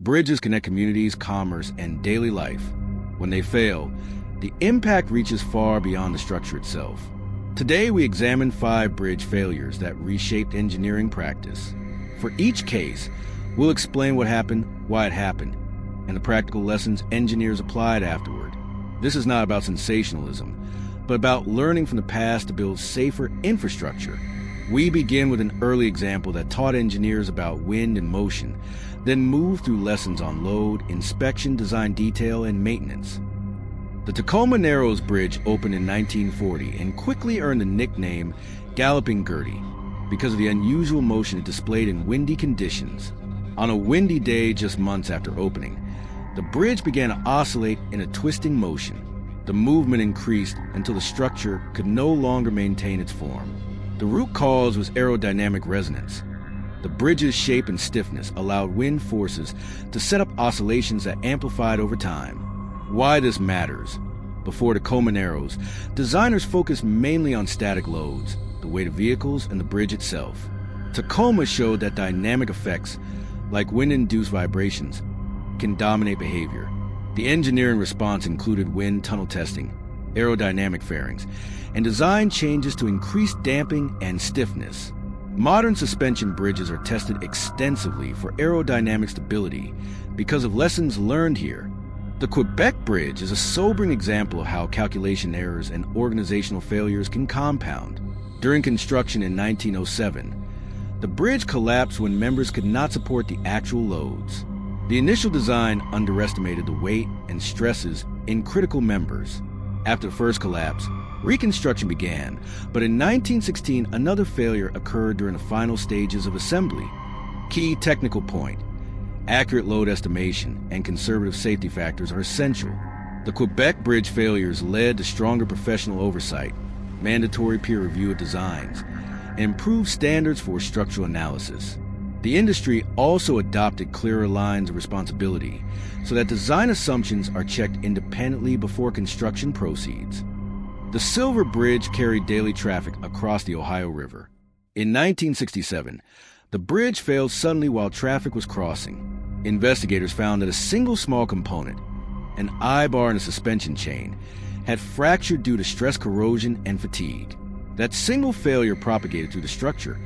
Bridges connect communities, commerce, and daily life. When they fail, the impact reaches far beyond the structure itself. Today, we examine 5 bridge failures that reshaped engineering practice. For each case, we'll explain what happened, why it happened, and the practical lessons engineers applied afterward. This is not about sensationalism, but about learning from the past to build safer infrastructure. We begin with an early example that taught engineers about wind and motion, then moved through lessons on load, inspection, design detail, and maintenance. The Tacoma Narrows Bridge opened in 1940 and quickly earned the nickname Galloping Gertie because of the unusual motion it displayed in windy conditions. On a windy day just months after opening, the bridge began to oscillate in a twisting motion. The movement increased until the structure could no longer maintain its form. The root cause was aerodynamic resonance. The bridge's shape and stiffness allowed wind forces to set up oscillations that amplified over time. Why this matters: before Tacoma Narrows, designers focused mainly on static loads, the weight of vehicles, and the bridge itself. Tacoma showed that dynamic effects, like wind-induced vibrations, can dominate behavior. The engineering response included wind tunnel testing, aerodynamic fairings, and design changes to increase damping and stiffness. Modern suspension bridges are tested extensively for aerodynamic stability because of lessons learned here. The Quebec Bridge is a sobering example of how calculation errors and organizational failures can compound. During construction in 1907, the bridge collapsed when members could not support the actual loads. The initial design underestimated the weight and stresses in critical members. After the first collapse, reconstruction began, but in 1916 another failure occurred during the final stages of assembly. Key technical point: accurate load estimation and conservative safety factors are essential. The Quebec Bridge failures led to stronger professional oversight, mandatory peer review of designs, and improved standards for structural analysis. The industry also adopted clearer lines of responsibility so that design assumptions are checked independently before construction proceeds. The Silver Bridge carried daily traffic across the Ohio River. In 1967, the bridge failed suddenly while traffic was crossing. Investigators found that a single small component, an I-bar in a suspension chain, had fractured due to stress corrosion and fatigue. That single failure propagated through the structure,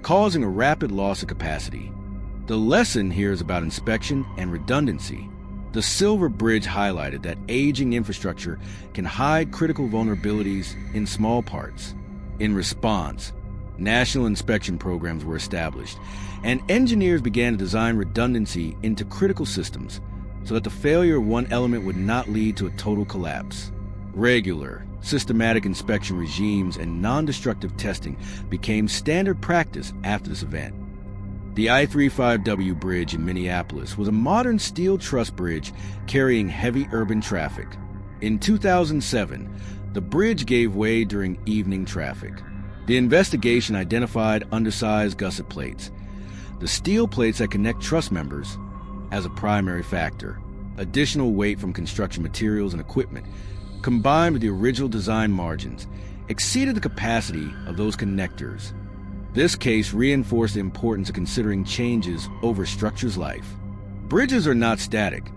causing a rapid loss of capacity. The lesson here is about inspection and redundancy. The Silver Bridge highlighted that aging infrastructure can hide critical vulnerabilities in small parts. In response, national inspection programs were established, and engineers began to design redundancy into critical systems so that the failure of one element would not lead to a total collapse. Regular, systematic inspection regimes and non-destructive testing became standard practice after this event. The I-35W Bridge in Minneapolis was a modern steel truss bridge carrying heavy urban traffic. In 2007, the bridge gave way during evening traffic. The investigation identified undersized gusset plates, the steel plates that connect truss members, as a primary factor. Additional weight from construction materials and equipment, combined with the original design margins, exceeded the capacity of those connectors. This case reinforced the importance of considering changes over a structure's life. Bridges are not static.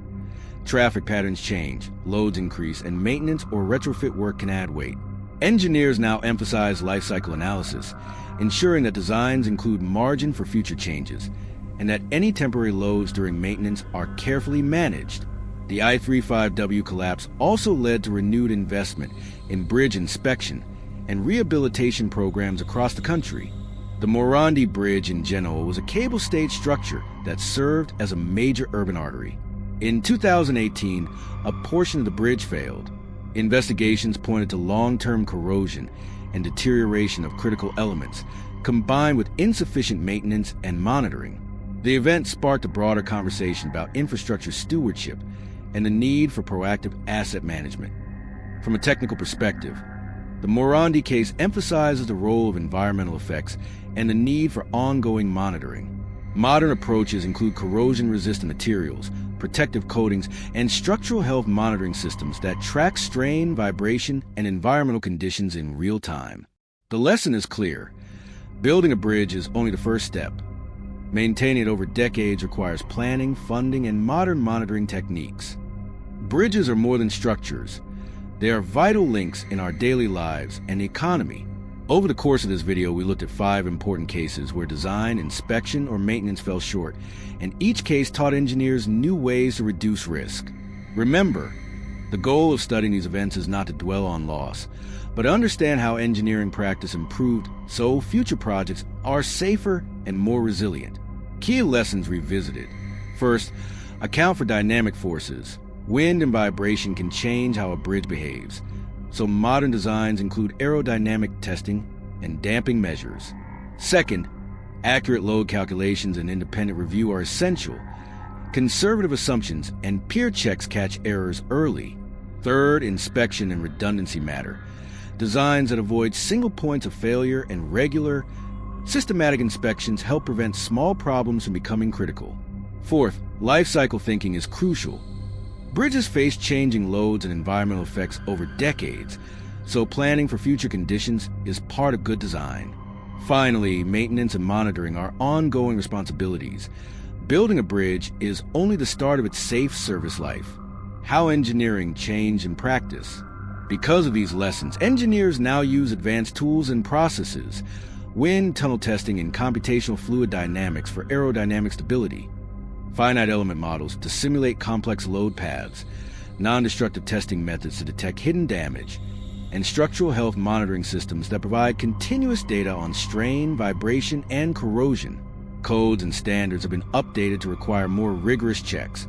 Traffic patterns change, loads increase, and maintenance or retrofit work can add weight. Engineers now emphasize life cycle analysis, ensuring that designs include margin for future changes, and that any temporary loads during maintenance are carefully managed. The I-35W collapse also led to renewed investment in bridge inspection and rehabilitation programs across the country. The Morandi Bridge in Genoa was a cable-stayed structure that served as a major urban artery. In 2018, a portion of the bridge failed. Investigations pointed to long-term corrosion and deterioration of critical elements, combined with insufficient maintenance and monitoring. The event sparked a broader conversation about infrastructure stewardship and the need for proactive asset management. From a technical perspective, the Morandi case emphasizes the role of environmental effects and the need for ongoing monitoring. Modern approaches include corrosion-resistant materials, protective coatings, and structural health monitoring systems that track strain, vibration, and environmental conditions in real time. The lesson is clear. Building a bridge is only the first step. Maintaining it over decades requires planning, funding, and modern monitoring techniques. Bridges are more than structures. They are vital links in our daily lives and the economy. Over the course of this video, we looked at 5 important cases where design, inspection, or maintenance fell short, and each case taught engineers new ways to reduce risk. Remember, the goal of studying these events is not to dwell on loss, but to understand how engineering practice improved so future projects are safer and more resilient. Key lessons revisited. First, account for dynamic forces. Wind and vibration can change how a bridge behaves, so modern designs include aerodynamic testing and damping measures. Second, accurate load calculations and independent review are essential. Conservative assumptions and peer checks catch errors early. Third, inspection and redundancy matter. Designs that avoid single points of failure and regular, systematic inspections help prevent small problems from becoming critical. Fourth, life cycle thinking is crucial. Bridges face changing loads and environmental effects over decades, so planning for future conditions is part of good design. Finally, maintenance and monitoring are ongoing responsibilities. Building a bridge is only the start of its safe service life. How engineering changed in practice. Because of these lessons, engineers now use advanced tools and processes, wind tunnel testing and computational fluid dynamics for aerodynamic stability, finite element models to simulate complex load paths, non-destructive testing methods to detect hidden damage, and structural health monitoring systems that provide continuous data on strain, vibration, and corrosion. Codes and standards have been updated to require more rigorous checks,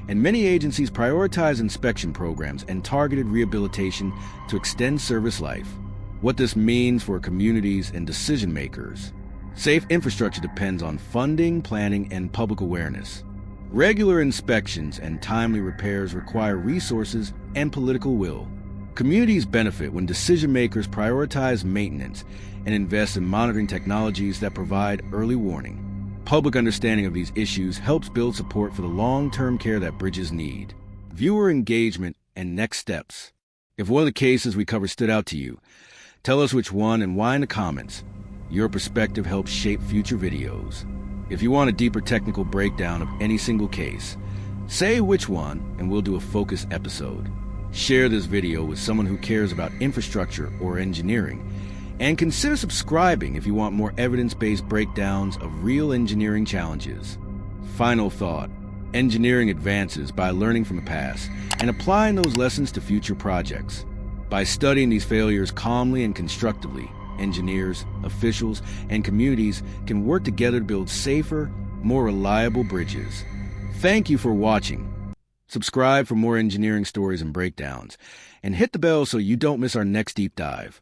and many agencies prioritize inspection programs and targeted rehabilitation to extend service life. What this means for communities and decision makers. Safe infrastructure depends on funding, planning, and public awareness. Regular inspections and timely repairs require resources and political will. Communities benefit when decision makers prioritize maintenance and invest in monitoring technologies that provide early warning. Public understanding of these issues helps build support for the long-term care that bridges need. Viewer engagement and next steps. If one of the cases we covered stood out to you, tell us which one and why in the comments. Your perspective helps shape future videos. If you want a deeper technical breakdown of any single case, say which one and we'll do a focus episode. Share this video with someone who cares about infrastructure or engineering, and consider subscribing if you want more evidence-based breakdowns of real engineering challenges. Final thought. Engineering advances by learning from the past and applying those lessons to future projects. By studying these failures calmly and constructively, engineers, officials, and communities can work together to build safer, more reliable bridges. Thank you for watching. Subscribe for more engineering stories and breakdowns, and hit the bell so you don't miss our next deep dive.